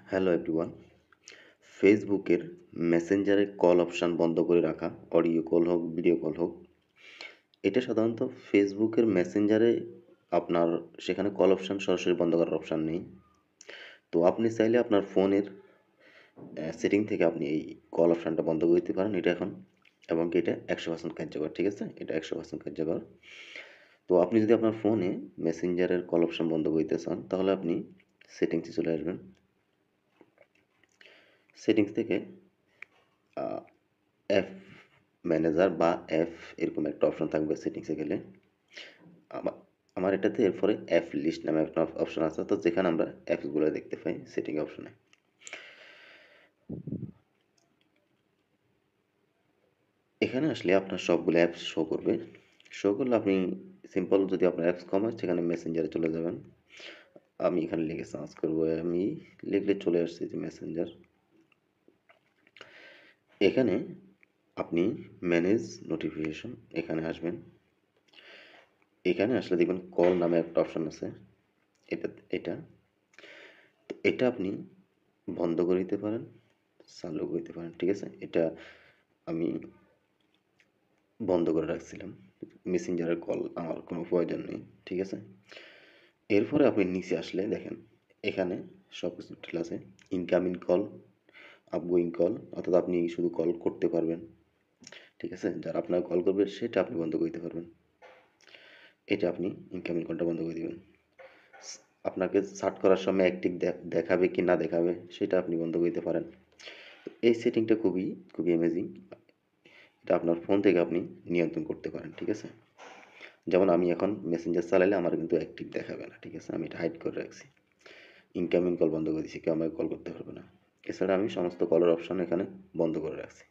Hello everyone. ফেসবুকের মেসেঞ্জারে call option বন্ধ করে রাখা, অডিও কল হোক, ভিডিও কল হোক, এটা সাধারণত ফেসবুকের মেসেঞ্জারে আপনার সেখানে কল অপশান সরাসরি বন্ধ করার অপশান নেই। তো আপনি চাইলে আপনার ফোনের সেটিং থেকে আপনি এই কল অপশানটা বন্ধ করে দিতে পারেন এটা এখন, এবং কি এটা 100% কার্যকর, ঠিক আছে? এটা 100% কার্যকর। তো আপনি যদি আপনার ফোনে মেসেঞ্জারের কল অপশান বন্ধ করতে চান তাহলে আপনি সেটিংসে চলে আসবেন। সেটিংস থেকে অ্যাপ ম্যানেজার বা অ্যাপ এরকম একটা অপশন থাকবে সেটিংসে গেলে। আমার এটাতে এরপরে অ্যাপ লিস্ট নামে একটা অপশন আছে, তো যেখানে আমরা অ্যাপসগুলো দেখতে পাই সেটিং অপশনে। এখানে আসলে আপনার সবগুলো অ্যাপস শো করবে। শো করলে আপনি সিম্পল, যদি আপনার অ্যাপস কম হয় সেখানে মেসেঞ্জারে চলে যাবেন। আমি এখানে লিখে সার্চ করবো, আমি লিখলে চলে আসছে যে মেসেঞ্জার। এখানে আপনি ম্যানেজ নোটিফিকেশন এখানে আসবেন। এখানে আসলে দেখবেন কল নামে একটা অপশন আছে, এটা এটা তো এটা আপনি বন্ধ করে দিতে পারেন, চালু করে দিতে পারেন, ঠিক আছে? এটা আমি বন্ধ করে রাখছিলাম, মেসেঞ্জারের কল আমার কোনো প্রয়োজন নেই, ঠিক আছে? এরপরে আপনি নিচে আসলে দেখেন এখানে সব কিছু ঠিক আছে। ইনকামিং কল, আউটগোয়িং কল, অর্থাৎ আপনি শুধু কল করতে পারবেন, ঠিক আছে? যারা আপনার কল করবে সেটা আপনি বন্ধ করে দিতে পারবেন। এটা আপনি ইনকামিং কলটা বন্ধ করে দিবেন। আপনাকে সার্চ করার সময় অ্যাক্টিভ দেখাবে কি না দেখাবে সেটা আপনি বন্ধ করে দিতে পারেন। এই সেটিংটা খুবই খুবই অ্যামেজিং। এটা আপনার ফোন থেকে আপনি নিয়ন্ত্রণ করতে পারেন, ঠিক আছে? যেমন আমি এখন মেসেঞ্জার চালাইলে আমার কিন্তু অ্যাক্টিভ দেখাবে না, ঠিক আছে? আমি এটা হাইড করে রাখছি, ইনকামিং কল বন্ধ করে দিয়েছি, কেউ আমাকে কল করতে পারবে না। এছাড়া আমি সমস্ত কলের অপশন এখানে বন্ধ করে রাখছি।